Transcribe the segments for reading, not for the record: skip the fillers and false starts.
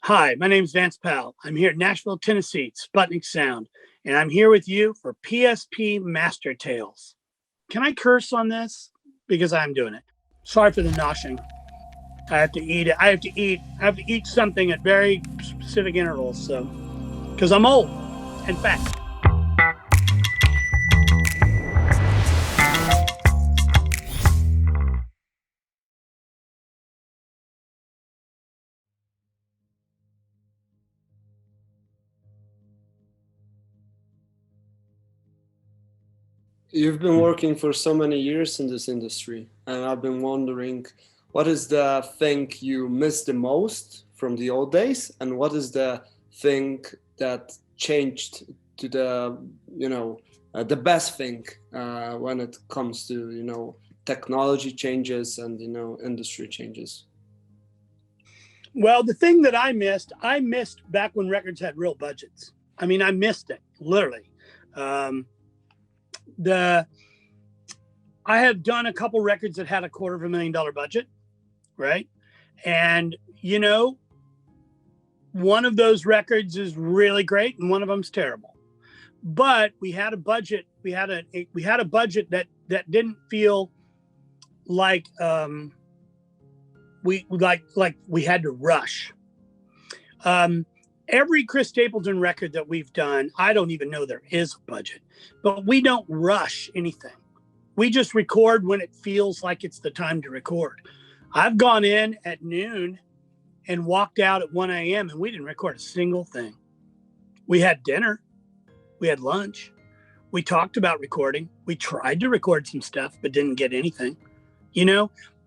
Hi, my name is Vance Powell. I'm here at Nashville, Tennessee, Sputnik Sound, and I'm here with you for PSP Master Tales. Can I curse on this? Because I'm doing it. Sorry for the noshing. I have to eat it. I have to eat something at very specific intervals. So, because I'm old and fat. You've been working for so many years in this industry, and I've been wondering, what is the thing you miss the most from the old days, and what is the thing that changed to the best thing when it comes to technology changes and industry changes? Well, the thing that I missed back when records had real budgets. I mean, I missed it, literally. I have done a couple records that had a $250,000 budget, right? And one of those records is really great and one of them's terrible. But we had a budget. We had a budget that didn't feel like we had to rush. Every Chris Stapleton record that we've done, I don't even know there is a budget, but we don't rush anything. We just record when it feels like it's the time to record. I've gone in at noon and walked out at 1 a.m. and we didn't record a single thing. We had dinner, we had lunch, we talked about recording. We tried to record some stuff, but didn't get anything.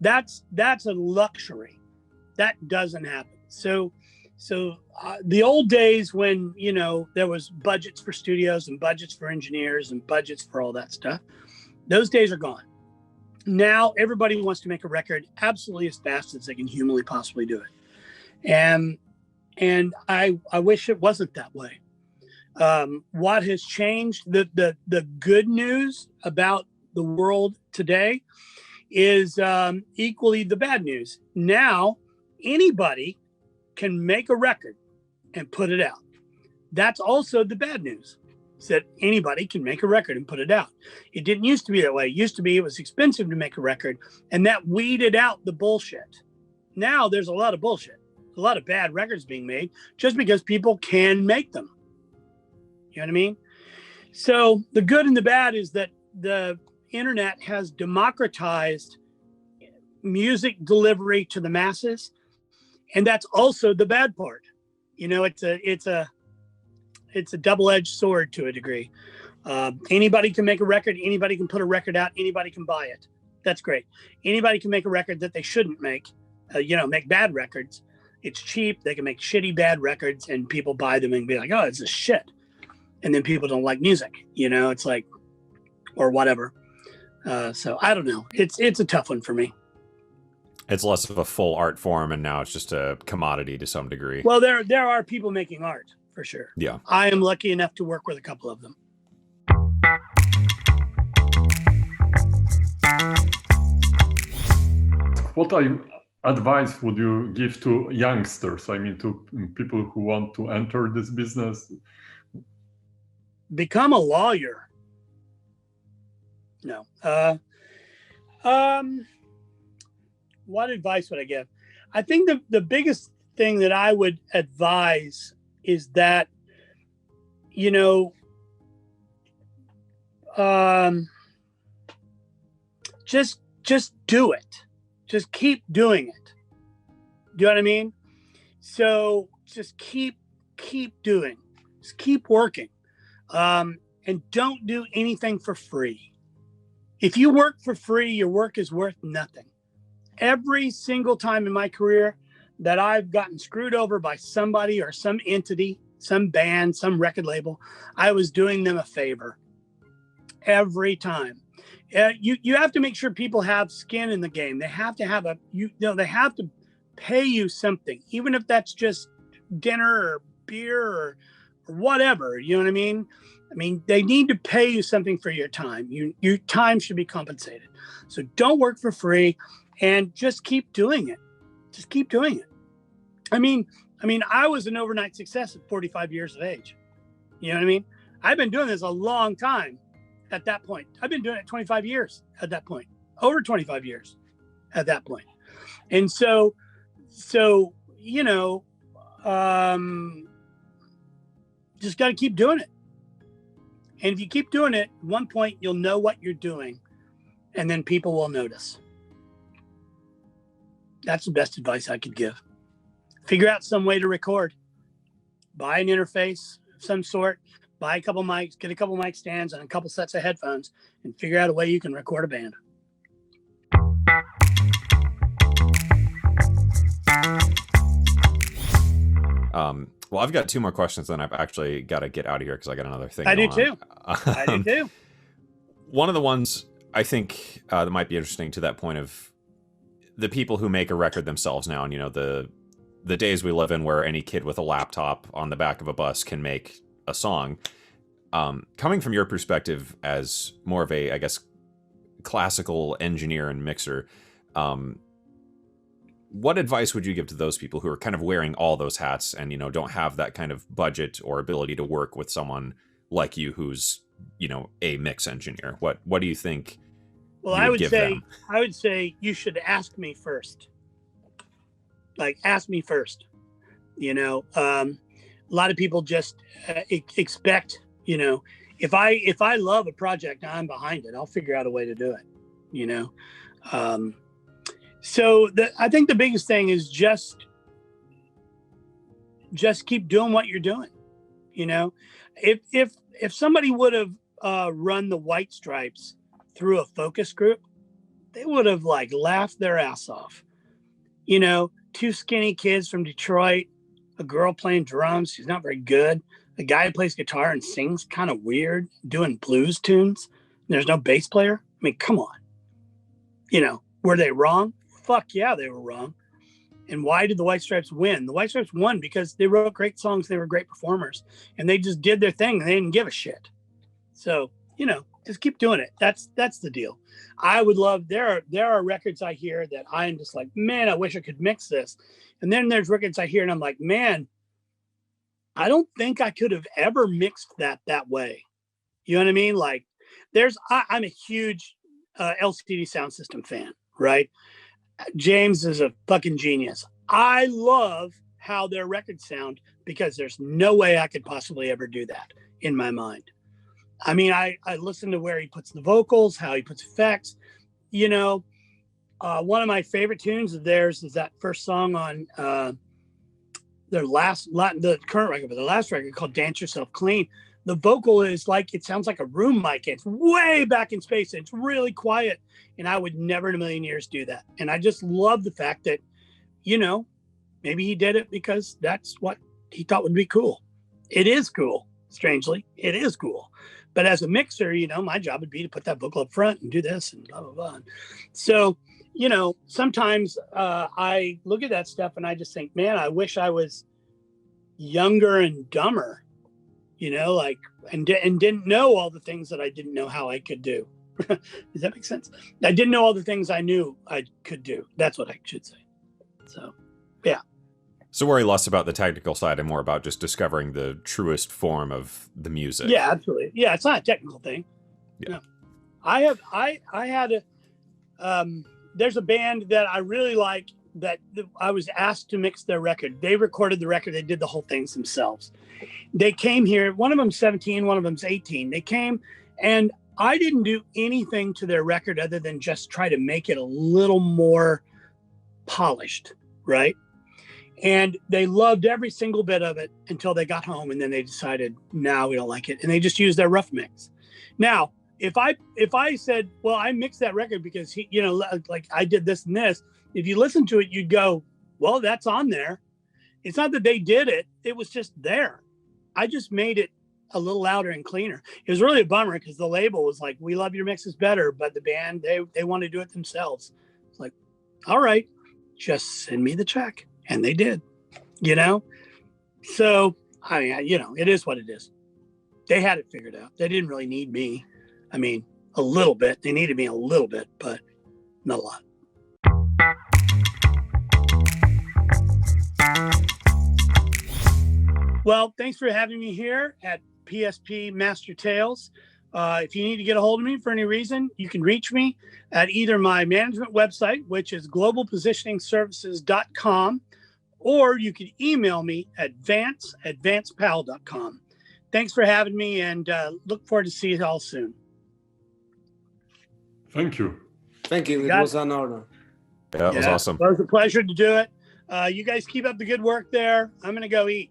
That's a luxury. That doesn't happen. So the old days when, there was budgets for studios and budgets for engineers and budgets for all that stuff, those days are gone. Now everybody wants to make a record absolutely as fast as they can humanly possibly do it. And I wish it wasn't that way. What has changed, the good news about the world today is equally the bad news. Now anybody can make a record and put it out. That's also the bad news, is that anybody can make a record and put it out. It didn't used to be that way. It used to be it was expensive to make a record, and that weeded out the bullshit. Now there's a lot of bullshit, a lot of bad records being made just because people can make them. You know what I mean? So the good and the bad is that the internet has democratized music delivery to the masses. And that's also the bad part. It's a double-edged sword to a degree. Anybody can make a record. Anybody can put a record out. Anybody can buy it. That's great. Anybody can make a record that they shouldn't make, make bad records. It's cheap. They can make shitty bad records and people buy them and be like, oh, it's a shit. And then people don't like music, it's like, or whatever. So I don't know. It's a tough one for me. It's less of a full art form, and now it's just a commodity to some degree. Well, there are people making art, for sure. Yeah. I am lucky enough to work with a couple of them. What advice would you give to youngsters? I mean, to people who want to enter this business? Become a lawyer. No. What advice would I give? I think the biggest thing that I would advise is that, just do it. Just keep doing it. Do you know what I mean? So just keep doing. Just keep working. And don't do anything for free. If you work for free, your work is worth nothing. Every single time in my career that I've gotten screwed over by somebody or some entity, some band, some record label, I was doing them a favor. Every time. You have to make sure people have skin in the game. They have to have they have to pay you something, even if that's just dinner or beer or whatever. You know what I mean? I mean, they need to pay you something for your time. Your time should be compensated. So don't work for free and just keep doing it. Just keep doing it. I mean, I mean, I was an overnight success at 45 years of age. You know what I mean? I've been doing this a long time at that point. I've been doing it 25 years at that point, over 25 years at that point. And so, you know, just got to keep doing it. And if you keep doing it, at one point you'll know what you're doing, and then people will notice. That's the best advice I could give. Figure out some way to record. Buy an interface of some sort, buy a couple mics, get a couple mic stands and a couple sets of headphones, and figure out a way you can record a band. Well, I've got two more questions, then I've actually got to get out of here because I got another thing. I do too. I do too. One of the ones I think that might be interesting to that point of the people who make a record themselves now, and you know, the days we live in where any kid with a laptop on the back of a bus can make a song. Coming from your perspective as more of a, I guess, classical engineer and mixer, what advice would you give to those people who are kind of wearing all those hats and, you know, don't have that kind of budget or ability to work with someone like you who's, you know, a mix engineer? What do you think? Well, I would say you should ask me first. Like, ask me first. You know, a lot of people just expect, you know, if I love a project, I'm behind it. I'll figure out a way to do it, you know. So I think the biggest thing is just keep doing what you're doing. You know, if somebody would have run the White Stripes through a focus group, they would have like laughed their ass off. You know, two skinny kids from Detroit, a girl playing drums, she's not very good. A guy who plays guitar and sings kind of weird, doing blues tunes. There's no bass player. I mean, come on. You know, were they wrong? Fuck yeah, they were wrong. And why did the White Stripes win? The White Stripes won because they wrote great songs. They were great performers, and they just did their thing. And they didn't give a shit. So, you know, just keep doing it. That's the deal. I would love, there are records I hear that I'm just like, man, I wish I could mix this. And then there's records I hear and I'm like, man, I don't think I could have ever mixed that way. You know what I mean? Like I'm a huge LCD sound system fan, right? James is a fucking genius. I love how their records sound because there's no way I could possibly ever do that in my mind. I mean, I listen to where he puts the vocals, how he puts effects. You know, one of my favorite tunes of theirs is that first song on the current record, but the last record called Dance Yourself Clean. The vocal is like, it sounds like a room mic. It's way back in space. And it's really quiet. And I would never in a million years do that. And I just love the fact that, you know, maybe he did it because that's what he thought would be cool. It is cool. Strangely, it is cool. But as a mixer, you know, my job would be to put that vocal up front and do this and blah, blah, blah. So, you know, sometimes I look at that stuff and I just think, man, I wish I was younger and dumber, you know, like, and didn't know all the things that I didn't know how I could do. Does that make sense? I didn't know all the things I knew I could do. That's what I should say. So, yeah. So worry less about the technical side and more about just discovering the truest form of the music. Yeah, absolutely. Yeah, it's not a technical thing. Yeah. No. I had there's a band that I really like that I was asked to mix their record. They recorded the record. They did the whole things themselves. They came here. One of them's 17, one of them's 18. They came and I didn't do anything to their record other than just try to make it a little more polished, right? And they loved every single bit of it until they got home, and then they decided, no, we don't like it. And they just used their rough mix. Now, if I said, well, I mixed that record because he, you know, like I did this and this, if you listen to it, you'd go, well, that's on there. It's not that they did it. It was just there. I just made it a little louder and cleaner. It was really a bummer because the label was like, we love your mixes better, but the band, they want to do it themselves. It's like, all right, just send me the check. And they did, you know? So, I mean, you know, it is what it is. They had it figured out. They didn't really need me. I mean, a little bit. They needed me a little bit, but not a lot. Well, thanks for having me here at PSP Master Tales. If you need to get a hold of me for any reason, you can reach me at either my management website, which is globalpositioningservices.com, or you can email me at vance@vancepowell.com. Thanks for having me, and look forward to seeing you all soon. Thank you. Thank you. It was an honor. Yeah, it was awesome. Well, it was a pleasure to do it. You guys keep up the good work there. I'm going to go eat.